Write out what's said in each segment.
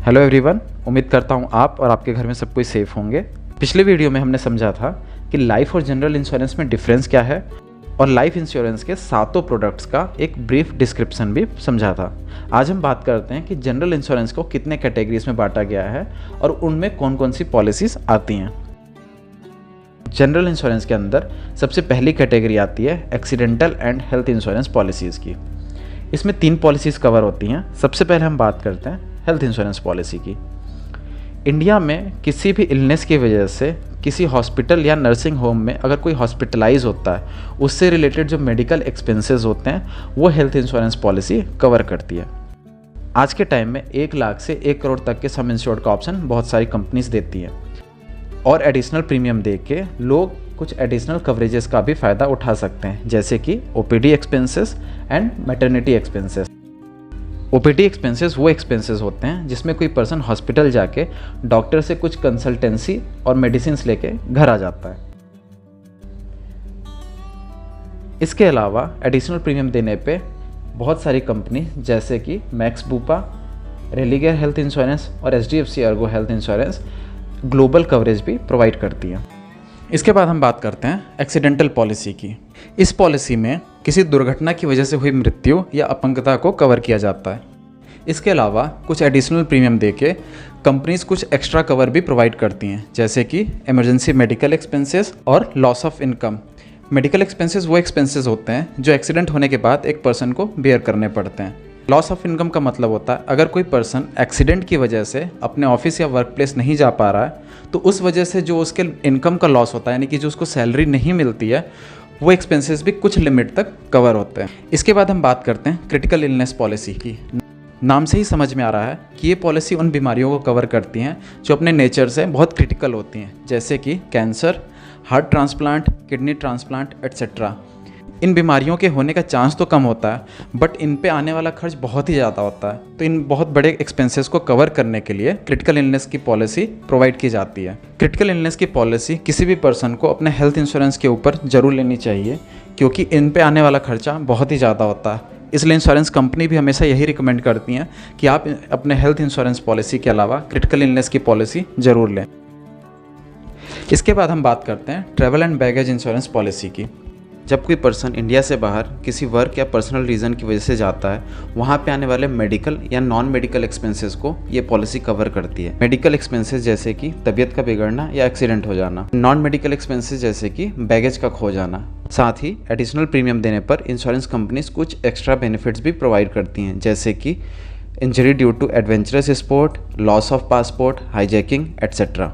Hello everyone, उम्मीद करता हूँ आप और आपके घर में सब कोई सेफ होंगे। पिछले वीडियो में हमने समझा था कि लाइफ और जनरल इंश्योरेंस में डिफरेंस क्या है और लाइफ इंश्योरेंस के सातों प्रोडक्ट्स का एक ब्रीफ डिस्क्रिप्शन भी समझा था। आज हम बात करते हैं कि जनरल इंश्योरेंस को कितने कैटेगरीज में बांटा गया है और उनमें कौन कौन सी पॉलिसीज़ आती हैं। जनरल इंश्योरेंस के अंदर सबसे पहली कैटेगरी आती है accidental and health insurance policies की। इसमें 3 पॉलिसीज़ कवर होती हैं। सबसे पहले हम बात करते हैं हेल्थ इंश्योरेंस पॉलिसी की। इंडिया में किसी भी इलनेस की वजह से किसी हॉस्पिटल या नर्सिंग होम में अगर कोई हॉस्पिटलाइज होता है, उससे रिलेटेड जो मेडिकल एक्सपेंसेस होते हैं वो हेल्थ इंश्योरेंस पॉलिसी कवर करती है। आज के टाइम में 1 लाख से 1 करोड़ तक के सम इंश्योर्ड का ऑप्शन बहुत सारी कंपनीज देती हैं और एडिशनल प्रीमियम दे के लोग कुछ एडिशनल कवरेजेस का भी फ़ायदा उठा सकते हैं, जैसे कि OPD expenses and maternity expenses. OPD expenses वो एक्सपेंसेस होते हैं जिसमें कोई पर्सन हॉस्पिटल जाके डॉक्टर से कुछ कंसल्टेंसी और मेडिसिन लेके घर आ जाता है। इसके अलावा एडिशनल प्रीमियम देने पे बहुत सारी कंपनी जैसे कि Max Bupa, Religare health insurance और HDFC Ergo health insurance global coverage भी प्रोवाइड करती हैं। इसके बाद हम बात करते हैं एक्सीडेंटल पॉलिसी की। इस पॉलिसी में किसी दुर्घटना की वजह से हुई मृत्यु या अपंगता को कवर किया जाता है। इसके अलावा कुछ एडिशनल प्रीमियम देके कंपनीज कुछ एक्स्ट्रा कवर भी प्रोवाइड करती हैं, जैसे कि इमरजेंसी मेडिकल एक्सपेंसेस और loss of income. Medical expenses वो एक्सपेंसेस होते हैं जो एक्सीडेंट होने के बाद एक पर्सन को बेयर करने पड़ते हैं। लॉस ऑफ इनकम का मतलब होता है अगर कोई पर्सन एक्सीडेंट की वजह से अपने ऑफिस या वर्क प्लेस नहीं जा पा रहा है तो उस वजह से जो उसके इनकम का लॉस होता है, यानी कि जो उसको सैलरी नहीं मिलती है, वो एक्सपेंसेस भी कुछ लिमिट तक कवर होते हैं। इसके बाद हम बात करते हैं क्रिटिकल इलनेस पॉलिसी की। नाम से ही समझ में आ रहा है कि ये पॉलिसी उन बीमारियों को कवर करती हैं जो अपने नेचर से बहुत क्रिटिकल होती हैं, जैसे कि cancer, heart transplant, kidney transplant etcetera. इन बीमारियों के होने का चांस तो कम होता है, बट इन पे आने वाला खर्च बहुत ही ज़्यादा होता है। तो इन बहुत बड़े एक्सपेंसेस को कवर करने के लिए क्रिटिकल इलनेस की पॉलिसी प्रोवाइड की जाती है। क्रिटिकल इलनेस की पॉलिसी किसी भी पर्सन को अपने हेल्थ इंश्योरेंस के ऊपर ज़रूर लेनी चाहिए, क्योंकि इन पे आने वाला खर्चा बहुत ही ज़्यादा होता है। इसलिए इंश्योरेंस कंपनी भी हमेशा यही रिकमेंड करती हैं कि आप अपने हेल्थ इंश्योरेंस पॉलिसी के अलावा क्रिटिकल इलनेस की पॉलिसी ज़रूर लें। इसके बाद हम बात करते हैं travel and baggage insurance policy की। जब कोई पर्सन इंडिया से बाहर किसी वर्क या पर्सनल रीज़न की वजह से जाता है, वहाँ पे आने वाले मेडिकल या नॉन मेडिकल एक्सपेंसेस को ये पॉलिसी कवर करती है। मेडिकल एक्सपेंसेस जैसे कि तबीयत का बिगड़ना या एक्सीडेंट हो जाना, नॉन मेडिकल एक्सपेंसेस जैसे कि बैगेज का खो जाना। साथ ही एडिशनल प्रीमियम देने पर इंश्योरेंस कंपनीज कुछ एक्स्ट्रा बेनिफिट्स भी प्रोवाइड करती हैं, जैसे कि injury due to adventurous sport, loss of passport, hijacking etcetera.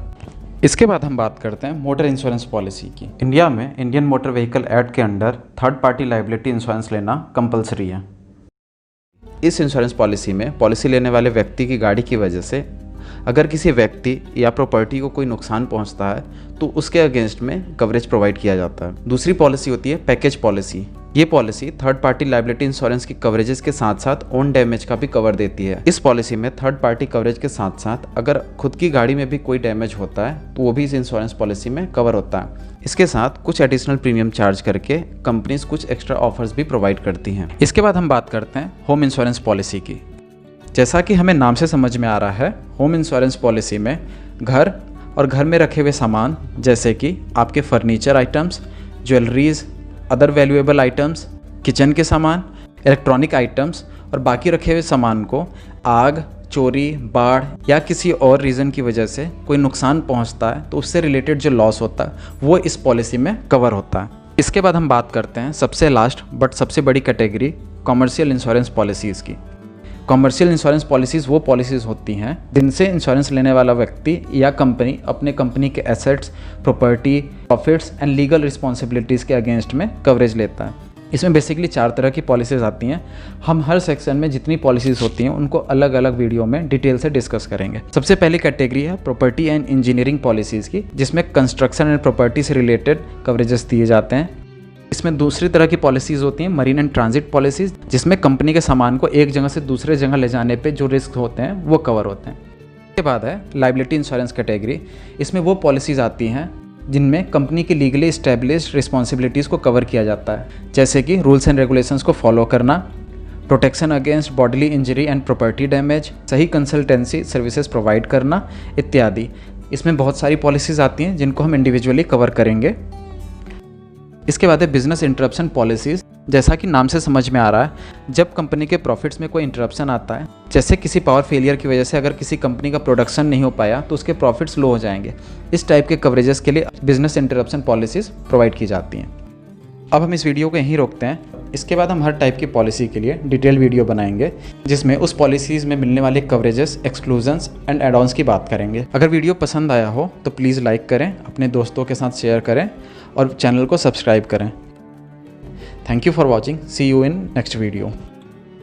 इसके बाद हम बात करते हैं मोटर इंश्योरेंस पॉलिसी की। इंडिया में इंडियन मोटर व्हीकल एक्ट के under third party liability insurance लेना कंपलसरी है। इस इंश्योरेंस पॉलिसी में पॉलिसी लेने वाले व्यक्ति की गाड़ी की वजह से अगर किसी व्यक्ति या प्रॉपर्टी को कोई नुकसान पहुंचता है तो उसके अगेंस्ट में कवरेज प्रोवाइड किया जाता है। दूसरी पॉलिसी होती है पैकेज पॉलिसी। ये policy third party liability insurance की कवरेजेस के साथ साथ ओन डैमेज का भी कवर देती है। इस पॉलिसी में थर्ड पार्टी कवरेज के साथ साथ अगर खुद की गाड़ी में भी कोई डैमेज होता है तो वो भी इस इंश्योरेंस पॉलिसी में कवर होता है। इसके साथ कुछ एडिशनल प्रीमियम चार्ज करके कंपनीज कुछ एक्स्ट्रा ऑफर्स भी प्रोवाइड करती हैं। इसके बाद हम बात करते हैं होम इंश्योरेंस पॉलिसी की। जैसा कि हमें नाम से समझ में आ रहा है, होम इंश्योरेंस पॉलिसी में घर और घर में रखे हुए सामान जैसे कि आपके furniture items, jewelleries, other valuable items, kitchen के सामान, इलेक्ट्रॉनिक आइटम्स और बाकी रखे हुए सामान को आग, चोरी, बाढ़ या किसी और रीज़न की वजह से कोई नुकसान पहुंचता है तो उससे रिलेटेड जो लॉस होता है वो इस पॉलिसी में कवर होता है। इसके बाद हम बात करते हैं सबसे लास्ट बट सबसे बड़ी कैटेगरी कॉमर्शियल इंश्योरेंस पॉलिसीज़ की। कॉमर्शियल इंश्योरेंस पॉलिसीज़ वो पॉलिसीज़ होती हैं जिनसे इंश्योरेंस लेने वाला व्यक्ति या कंपनी अपने कंपनी के assets, property, profits and legal responsibilities के अगेंस्ट में कवरेज लेता है। इसमें बेसिकली 4 तरह की पॉलिसीज़ आती हैं। हम हर सेक्शन में जितनी पॉलिसीज़ होती हैं उनको अलग अलग वीडियो में डिटेल से डिस्कस करेंगे। सबसे पहली कैटेगरी है प्रॉपर्टी एंड इंजीनियरिंग पॉलिसीज़ की, जिसमें कंस्ट्रक्शन एंड प्रॉपर्टी से रिलेटेड कवरेजेस दिए जाते हैं। इसमें दूसरी तरह की पॉलिसीज़ होती हैं मरीन एंड ट्रांजिट पॉलिसीज़, जिसमें कंपनी के सामान को एक जगह से दूसरे जगह ले जाने पे जो रिस्क होते हैं वो कवर होते हैं। इसके बाद है लायबिलिटी इंश्योरेंस कैटेगरी। इसमें वो पॉलिसीज़ आती हैं जिनमें कंपनी की लीगली इस्टेब्लिश्ड रिस्पॉन्सिबिलिटीज़ को कवर किया जाता है, जैसे कि रूल्स एंड रेगुलेशंस को फॉलो करना, protection against bodily injury and property damage, सही कंसल्टेंसी सर्विसेज प्रोवाइड करना इत्यादि। इसमें बहुत सारी पॉलिसीज़ आती हैं जिनको हम इंडिविजुअली कवर करेंगे। इसके बाद है बिजनेस इंटरप्शन पॉलिसीज़। जैसा कि नाम से समझ में आ रहा है, जब कंपनी के प्रॉफिट्स में कोई इंटरप्शन आता है, जैसे किसी पावर फेलियर की वजह से अगर किसी कंपनी का प्रोडक्शन नहीं हो पाया तो उसके प्रॉफिट्स लो हो जाएंगे, इस टाइप के कवरेजेस के लिए बिजनेस इंटरप्शन पॉलिसीज़ प्रोवाइड की जाती हैं। अब हम इस वीडियो को यहीं रोकते हैं। इसके बाद हम हर टाइप की पॉलिसी के लिए डिटेल वीडियो बनाएंगे जिसमें उस पॉलिसीज़ में मिलने वाले coverages, exclusions and add ons की बात करेंगे। अगर वीडियो पसंद आया हो तो प्लीज़ लाइक करें, अपने दोस्तों के साथ शेयर करें और चैनल को सब्सक्राइब करें। Thank you for watching. See you in next video.